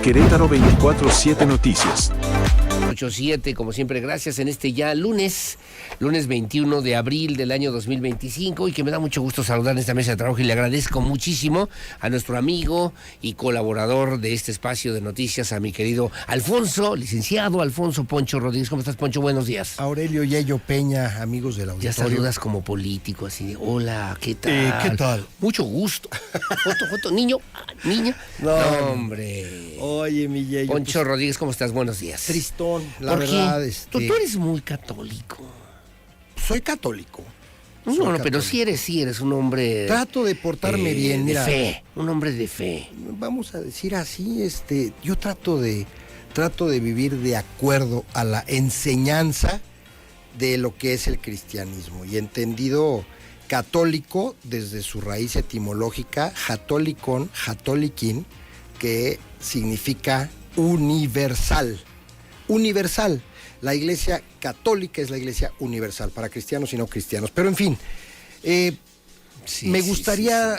Querétaro 24/7 Noticias. 8-7, como siempre, gracias en este ya lunes 21 de abril del año 2025, y que me da mucho gusto saludar en esta mesa de trabajo, y le agradezco muchísimo a nuestro amigo y colaborador de este espacio de noticias, a mi querido licenciado Alfonso Poncho Rodríguez. ¿Cómo estás, Poncho? Buenos días. Aurelio Yayo Peña, amigos del auditorio. Ya saludas como político, así de, hola, ¿qué tal? ¿Qué tal? Mucho gusto. Foto, niño, niña. No, hombre. Oye, mi Yayo. Poncho Rodríguez, ¿cómo estás? Buenos días. Tristón, la ¿Por verdad. qué? Tú eres muy católico. Soy católico. No, pero sí eres un hombre... Trato de portarme bien, mira. De fe, un hombre de fe. Vamos a decir así, yo trato de vivir de acuerdo a la enseñanza de lo que es el cristianismo, y entendido católico desde su raíz etimológica, jatolicon, jatolikin, que significa universal. Universal. La iglesia católica es la iglesia universal, para cristianos y no cristianos. Pero en fin, me gustaría,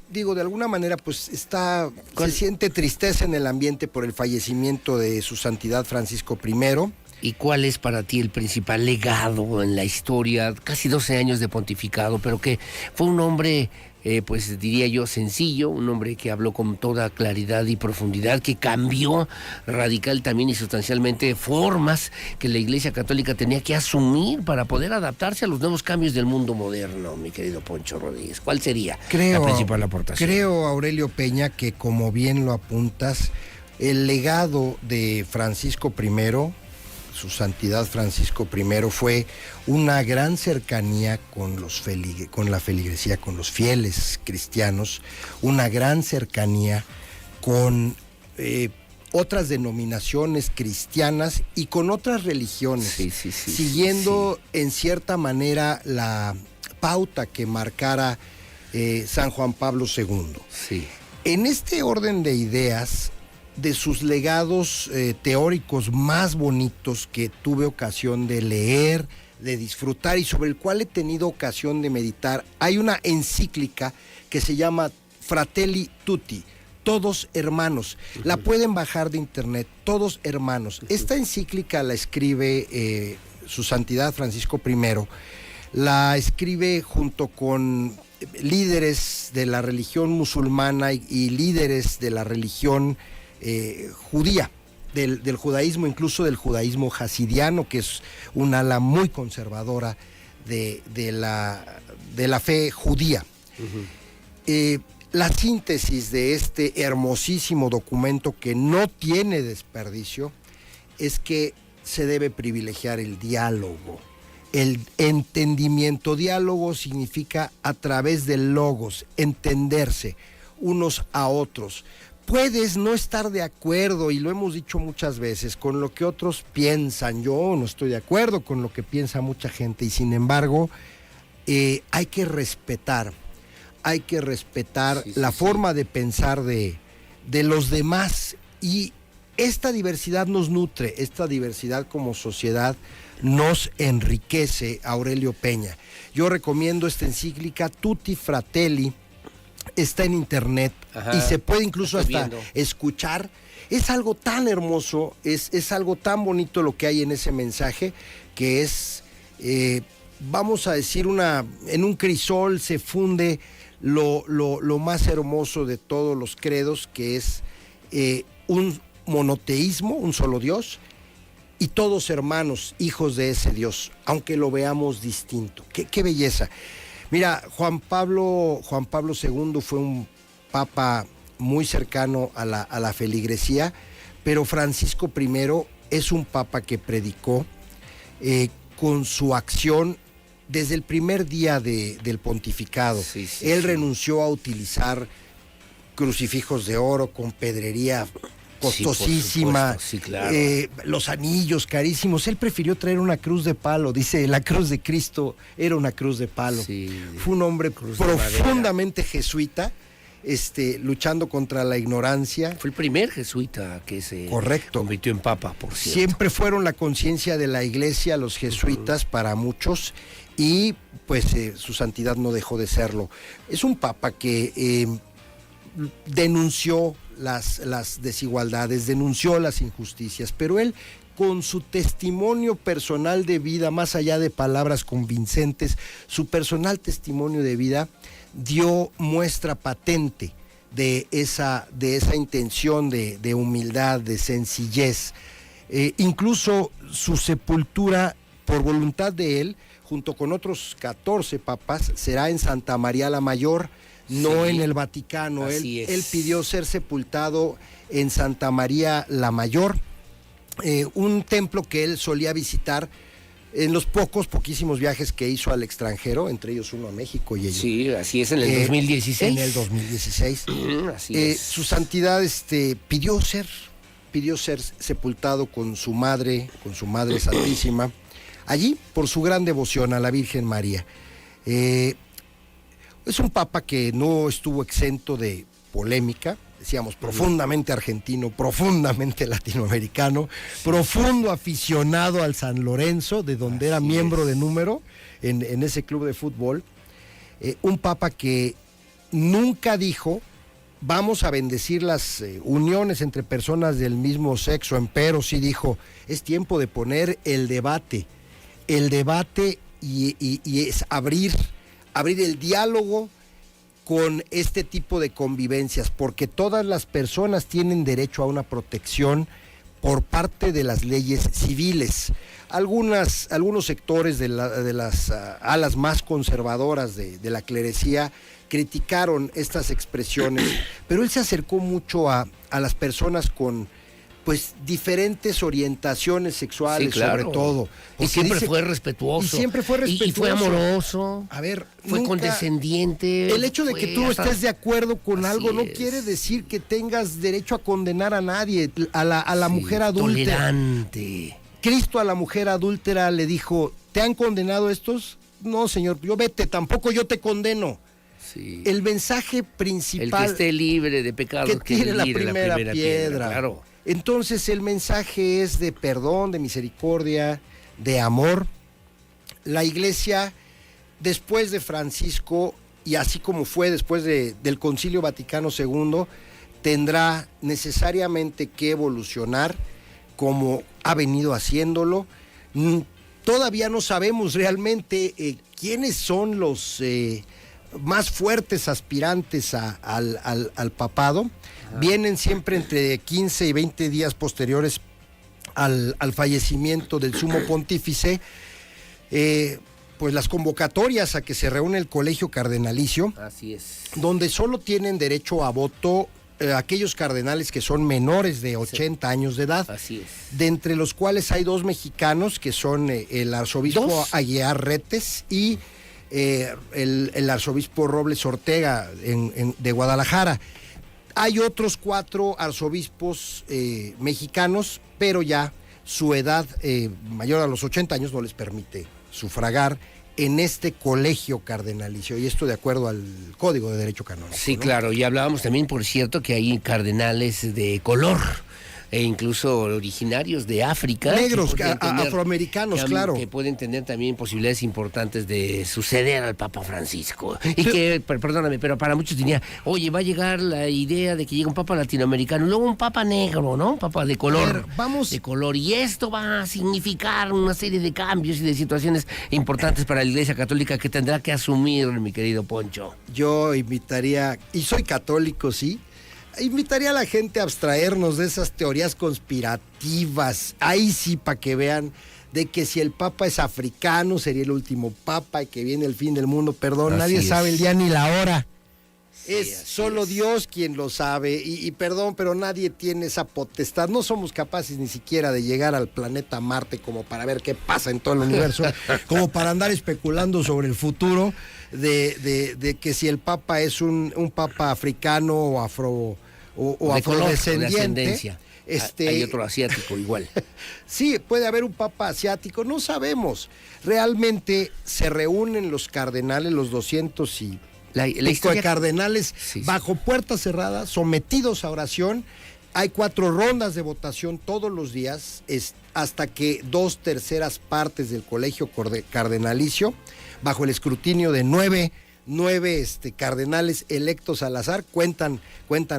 de alguna manera, pues se siente tristeza en el ambiente por el fallecimiento de su santidad Francisco I. ¿Y cuál es para ti el principal legado en la historia? Casi 12 años de pontificado, pero que fue un hombre, pues diría yo, sencillo, un hombre que habló con toda claridad y profundidad, que cambió radical también y sustancialmente formas que la Iglesia Católica tenía que asumir para poder adaptarse a los nuevos cambios del mundo moderno, mi querido Poncho Rodríguez. ¿Cuál sería la principal aportación? Creo, Aurelio Peña, que como bien lo apuntas, el legado de Francisco I, su santidad Francisco I, fue una gran cercanía con la feligresía, con los fieles cristianos, una gran cercanía con otras denominaciones cristianas y con otras religiones, siguiendo en cierta manera la pauta que marcara San Juan Pablo II. Sí. En este orden de ideas, de sus legados teóricos más bonitos que tuve ocasión de leer, de disfrutar y sobre el cual he tenido ocasión de meditar, hay una encíclica que se llama Fratelli Tutti, Todos Hermanos. La pueden bajar de internet, Todos Hermanos. Esta encíclica la escribe su santidad Francisco I, la escribe junto con líderes de la religión musulmana y líderes de la religión judía, del judaísmo, incluso del judaísmo hasidiano, que es un ala muy conservadora de la fe judía. La síntesis de este hermosísimo documento, que no tiene desperdicio, es que se debe privilegiar el diálogo, el entendimiento. Diálogo significa a través del logos, entenderse unos a otros. Puedes no estar de acuerdo, y lo hemos dicho muchas veces, con lo que otros piensan. Yo no estoy de acuerdo con lo que piensa mucha gente, y sin embargo hay que respetar la forma de pensar de los demás, y esta diversidad nos nutre, esta diversidad como sociedad nos enriquece, Aurelio Peña. Yo recomiendo esta encíclica Tutti Fratelli. Está en internet. Ajá, y se puede incluso hasta escuchar. Es algo tan hermoso, es algo tan bonito lo que hay en ese mensaje, que es, vamos a decir, en un crisol se funde lo más hermoso de todos los credos, que es un monoteísmo, un solo Dios, y todos hermanos, hijos de ese Dios, aunque lo veamos distinto. ¡Qué belleza! Mira, Juan Pablo II fue un papa muy cercano a la feligresía, pero Francisco I es un papa que predicó con su acción desde el primer día del pontificado. Él renunció a utilizar crucifijos de oro con pedrería costosísima, claro. Los anillos carísimos. Él prefirió traer una cruz de palo. Dice, la cruz de Cristo era una cruz de palo. Fue un hombre profundamente jesuita, luchando contra la ignorancia. Fue el primer jesuita que se convirtió en papa, por cierto. Siempre fueron la conciencia de la iglesia los jesuitas, para muchos, y pues su santidad no dejó de serlo. Es un papa que denunció las desigualdades, denunció las injusticias, pero él, con su testimonio personal de vida, más allá de palabras convincentes, su personal testimonio de vida dio muestra patente de esa intención de humildad, de sencillez. Incluso su sepultura, por voluntad de él, junto con otros 14 papas, será en Santa María la Mayor, no en el Vaticano. Él pidió ser sepultado en Santa María la Mayor, un templo que él solía visitar en los poquísimos viajes que hizo al extranjero, entre ellos uno a México y ellos. Sí, así es, en el 2016. En el 2016. Así es. Su santidad pidió ser sepultado con su madre santísima, allí por su gran devoción a la Virgen María. Es un papa que no estuvo exento de polémica, decíamos, profundamente argentino, profundamente latinoamericano, profundo aficionado al San Lorenzo, de donde era miembro de número en ese club de fútbol. Un papa que nunca dijo: vamos a bendecir las uniones entre personas del mismo sexo, empero sí dijo: es tiempo de poner el debate y es abrir el diálogo con este tipo de convivencias, porque todas las personas tienen derecho a una protección por parte de las leyes civiles. Algunos sectores de las alas más conservadoras de la clerecía criticaron estas expresiones, pero él se acercó mucho a las personas con diferentes orientaciones sexuales, sí, claro, sobre todo. Y siempre fue respetuoso. Y fue amoroso. A ver, fue condescendiente. El hecho de que tú estés de acuerdo con algo no quiere decir que tengas derecho a condenar a nadie, a la mujer adúltera. Tolerante. Cristo a la mujer adúltera le dijo: ¿te han condenado estos? No, Señor, yo vete, tampoco yo te condeno. Sí. El mensaje principal: el que esté libre de pecado, que tire la primera piedra. Claro. Entonces el mensaje es de perdón, de misericordia, de amor. La Iglesia, después de Francisco, y así como fue después del Concilio Vaticano II, tendrá necesariamente que evolucionar como ha venido haciéndolo. Todavía no sabemos realmente quiénes son los más fuertes aspirantes al papado. Vienen siempre entre 15 y 20 días posteriores al fallecimiento del sumo pontífice, las convocatorias a que se reúne el colegio cardenalicio. Así es. Donde solo tienen derecho a voto aquellos cardenales que son menores de 80 años de edad. Así es. De entre los cuales hay 2 mexicanos, que son el arzobispo Aguiar Retes y el arzobispo Robles Ortega de Guadalajara. Hay otros 4 arzobispos mexicanos, pero ya su edad mayor a los 80 años no les permite sufragar en este colegio cardenalicio, y esto de acuerdo al Código de Derecho Canónico. Sí, ¿no? claro, y hablábamos también, por cierto, que hay cardenales de color, e incluso originarios de África. Negros, afroamericanos, claro. Que pueden tener también posibilidades importantes de suceder al Papa Francisco. Y que, perdóname, pero para muchos diría: oye, va a llegar la idea de que llegue un Papa latinoamericano, luego un Papa negro, ¿no? Un Papa de color. De color. Y esto va a significar una serie de cambios y de situaciones importantes para la Iglesia Católica que tendrá que asumir, mi querido Poncho. Yo invitaría, y soy católico, sí, invitaría a la gente a abstraernos de esas teorías conspirativas, ahí sí, para que vean, de que si el Papa es africano sería el último Papa y que viene el fin del mundo. Perdón, nadie sabe el día ni la hora. Es solo Dios quien lo sabe, y perdón, pero nadie tiene esa potestad. No somos capaces ni siquiera de llegar al planeta Marte como para ver qué pasa en todo el universo, como para andar especulando sobre el futuro de que si el Papa es un Papa africano o afrodescendiente. Hay otro asiático igual. Sí, puede haber un Papa asiático, no sabemos. Realmente se reúnen los cardenales, los 200 y la historia... de cardenales, bajo puertas cerradas, sometidos a oración. Hay 4 rondas de votación todos los días, hasta que 2/3 partes del colegio cardenalicio, bajo el escrutinio de 9 9 cardenales electos al azar, cuentan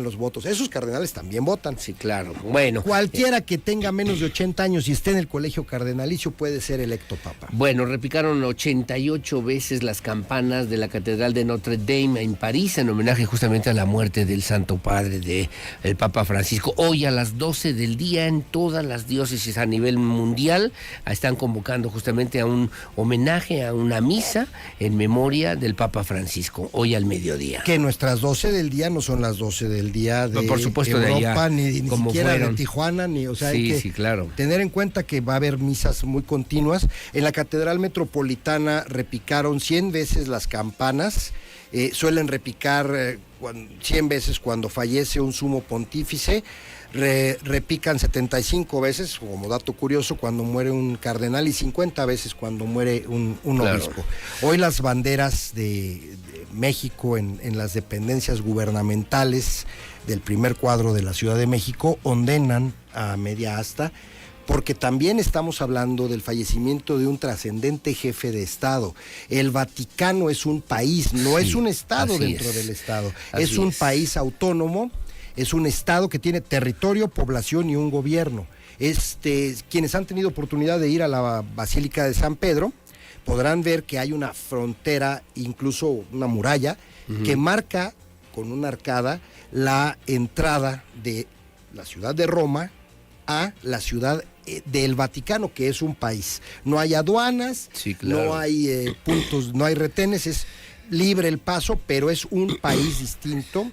los votos. Esos cardenales también votan. Sí, claro. Bueno. Cualquiera que tenga menos de 80 años y esté en el colegio cardenalicio puede ser electo papa. Bueno, repicaron 88 veces las campanas de la Catedral de Notre Dame en París en homenaje justamente a la muerte del Santo Padre del Papa Francisco. Hoy a las 12 del día en todas las diócesis a nivel mundial están convocando justamente a un homenaje, a una misa en memoria del Papa Francisco, hoy al mediodía. Que nuestras 12 del día no son las 12 del día de por supuesto, Europa, de allá, ni como siquiera fueron. de Tijuana, o sea, Sí, hay que sí, claro. tener en cuenta que va a haber misas muy continuas. En la Catedral Metropolitana repicaron 100 veces las campanas, suelen repicar 100 veces cuando fallece un sumo pontífice, repican 75 veces, como dato curioso, cuando muere un cardenal y 50 veces cuando muere un Claro. obispo. Hoy las banderas de México en las dependencias gubernamentales del primer cuadro de la Ciudad de México ondean a media asta, porque también estamos hablando del fallecimiento de un trascendente jefe de Estado. El Vaticano es un país, no es un Estado dentro del Estado, es un país autónomo. Es un estado que tiene territorio, población y un gobierno. Quienes han tenido oportunidad de ir a la Basílica de San Pedro podrán ver que hay una frontera, incluso una muralla, que marca con una arcada la entrada de la ciudad de Roma a la ciudad del Vaticano, que es un país. No hay aduanas, sí, claro. No hay puntos, no hay retenes, es libre el paso, pero es un país distinto,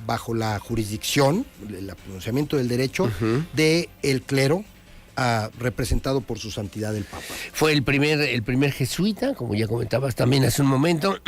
bajo la jurisdicción, el pronunciamiento del derecho del clero, representado por su santidad el Papa. Fue el primer jesuita, como ya comentabas también hace un momento,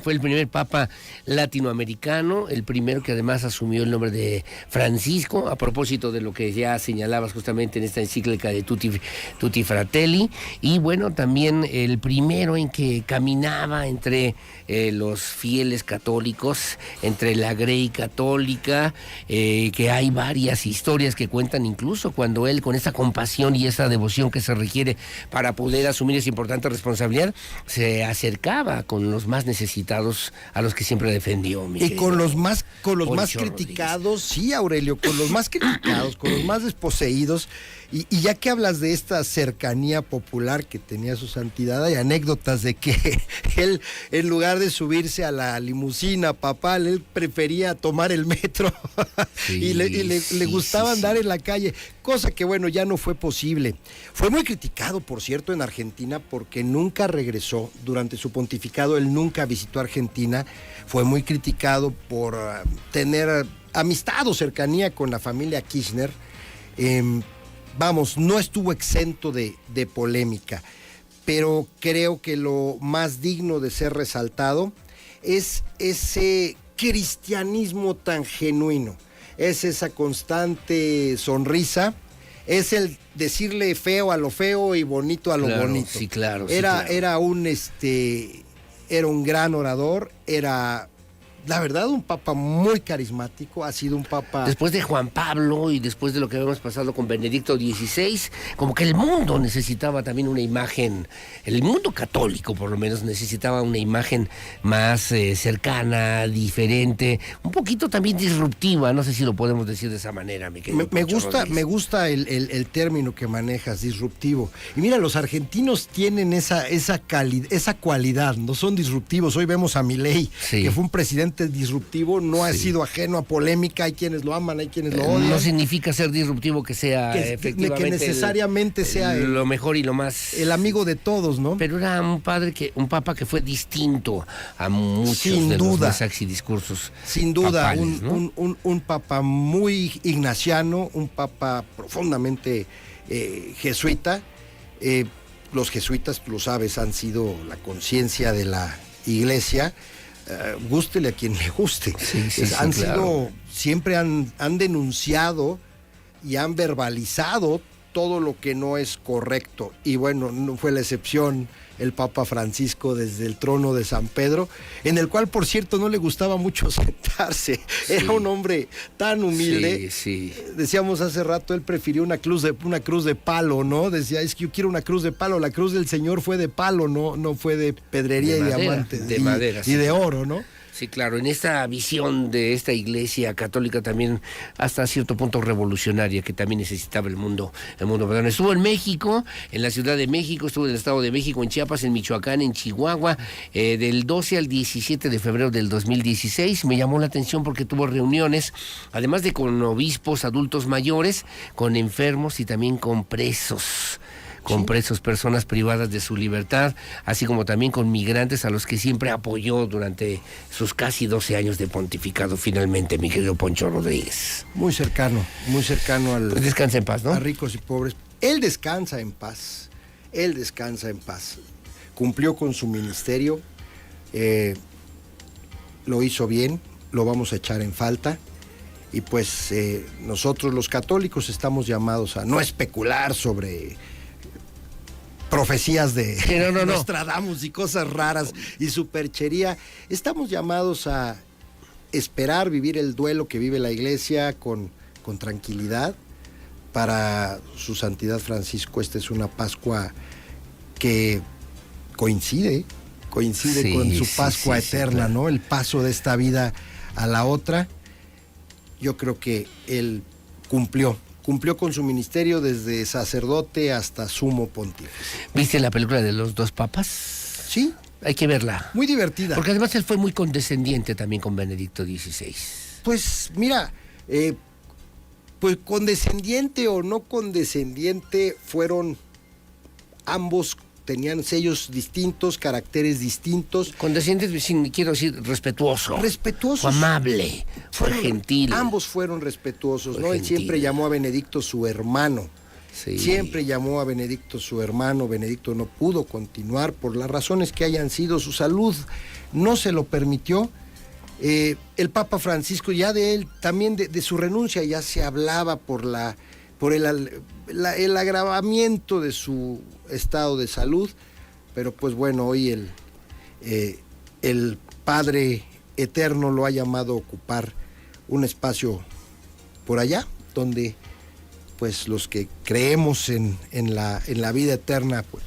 fue el primer Papa latinoamericano, el primero que además asumió el nombre de Francisco, a propósito de lo que ya señalabas justamente en esta encíclica de Tutti Fratelli, y bueno, también el primero en que caminaba entre los fieles católicos, entre la Grey católica, que hay varias historias que cuentan incluso cuando él, con esa compasión y esa devoción que se requiere para poder asumir esa importante responsabilidad, se acercaba con los más necesitados, a los que siempre defendió. Y con los más criticados, sí, Aurelio, con los más criticados, con los más desposeídos. Y ya que hablas de esta cercanía popular que tenía su santidad, hay anécdotas de que él, en lugar de subirse a la limusina papal, él prefería tomar el metro y le gustaba andar en la calle, cosa que bueno, ya no fue posible. Fue muy criticado, por cierto, en Argentina, porque nunca regresó. Durante su pontificado él nunca visitó Argentina. Fue muy criticado por tener amistad o cercanía con la familia Kirchner. Vamos, no estuvo exento de polémica, pero creo que lo más digno de ser resaltado es ese cristianismo tan genuino, es esa constante sonrisa, es el decirle feo a lo feo y bonito a lo bonito. Sí, claro. Era un gran orador, era... La verdad, un papa muy carismático, ha sido un papa... Después de Juan Pablo y después de lo que habíamos pasado con Benedicto XVI, como que el mundo necesitaba también una imagen, el mundo católico por lo menos necesitaba una imagen más cercana, diferente, un poquito también disruptiva, no sé si lo podemos decir de esa manera, mi querido me gusta el término que manejas, disruptivo. Y mira, los argentinos tienen esa cualidad, no son disruptivos. Hoy vemos a Milei, que fue un presidente disruptivo, no ha sido ajeno a polémica, hay quienes lo aman, hay quienes lo odian. No significa ser disruptivo que sea efectivamente que necesariamente sea lo mejor y lo más... El amigo de todos, ¿no? Pero era un papa que fue distinto a muchos de los mensajes y discursos. Sin duda, papales, ¿no? un papa muy ignaciano, un papa profundamente jesuita. Los jesuitas, tú lo sabes, han sido la conciencia de la iglesia. Gústele a quien le guste. Siempre han denunciado y han verbalizado todo lo que no es correcto. Y bueno, no fue la excepción el Papa Francisco desde el trono de San Pedro, en el cual, por cierto, no le gustaba mucho sentarse. Sí. Era un hombre tan humilde. Sí, sí. Decíamos hace rato, él prefirió una cruz de palo, ¿no? Decía, es que yo quiero una cruz de palo. La cruz del Señor fue de palo, no fue de pedrería y diamantes. De madera. Y de oro, ¿no? Sí, claro, en esta visión de esta iglesia católica también hasta cierto punto revolucionaria que también necesitaba el mundo moderno. Estuvo en México, en la Ciudad de México, estuvo en el Estado de México, en Chiapas, en Michoacán, en Chihuahua, del 12 al 17 de febrero del 2016. Me llamó la atención porque tuvo reuniones, además de con obispos, adultos mayores, con enfermos y también con presos. Con presos, personas privadas de su libertad, así como también con migrantes a los que siempre apoyó durante sus casi 12 años de pontificado, finalmente, mi querido Poncho Rodríguez. Muy cercano al... Pues descansa en paz, ¿no? A ricos y pobres. Él descansa en paz, Cumplió con su ministerio, lo hizo bien, lo vamos a echar en falta. Y pues nosotros los católicos estamos llamados a no especular sobre profecías de Nostradamus y cosas raras y superchería. Estamos llamados a esperar vivir el duelo que vive la iglesia con tranquilidad. Para su santidad Francisco, esta es una Pascua que coincide con su Pascua eterna, claro, ¿no? El paso de esta vida a la otra. Yo creo que él cumplió con su ministerio desde sacerdote hasta sumo pontífice. ¿Viste la película de los dos papas? Sí. Hay que verla. Muy divertida. Porque además él fue muy condescendiente también con Benedicto XVI. Pues mira, pues condescendiente o no condescendiente, fueron ambos, tenían sellos distintos, caracteres distintos. Condescendiente, quiero decir, respetuoso. Respetuosos. Fue amable, fue gentil. Ambos fueron respetuosos, ¿no? Él siempre llamó a Benedicto su hermano. Sí. Siempre llamó a Benedicto su hermano. Benedicto no pudo continuar por las razones que hayan sido. Su salud no se lo permitió. El Papa Francisco, ya de él, también de su renuncia, ya se hablaba por el agravamiento de su estado de salud, pero pues bueno, hoy el Padre Eterno lo ha llamado a ocupar un espacio por allá, donde pues los que creemos en la vida eterna, pues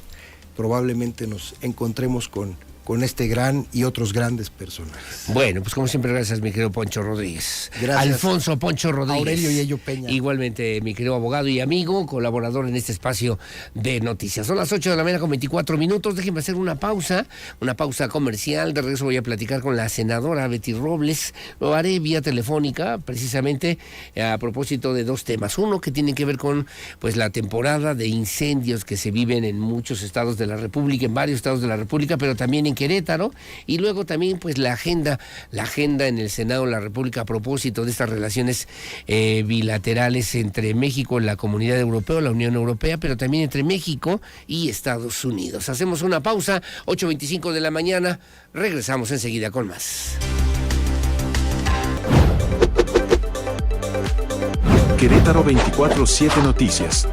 probablemente nos encontremos con este gran y otros grandes personajes. Bueno, pues como siempre, gracias, mi querido Poncho Rodríguez. Gracias. Alfonso Poncho Rodríguez. Aurelio Yello Peña. Igualmente, mi querido abogado y amigo, colaborador en este espacio de noticias. Son las 8 de la mañana con 24 minutos. Déjenme hacer una pausa comercial. De regreso voy a platicar con la senadora Betty Robles. Lo haré vía telefónica, precisamente a propósito de dos temas. Uno que tiene que ver con pues la temporada de incendios que se viven en muchos estados de la República, en varios estados de la República, pero también en Querétaro, y luego también pues la agenda en el Senado de la República a propósito de estas relaciones bilaterales entre México, la Comunidad Europea, la Unión Europea, pero también entre México y Estados Unidos. Hacemos una pausa, 8:25 de la mañana, regresamos enseguida con más. Querétaro 24/7 Noticias.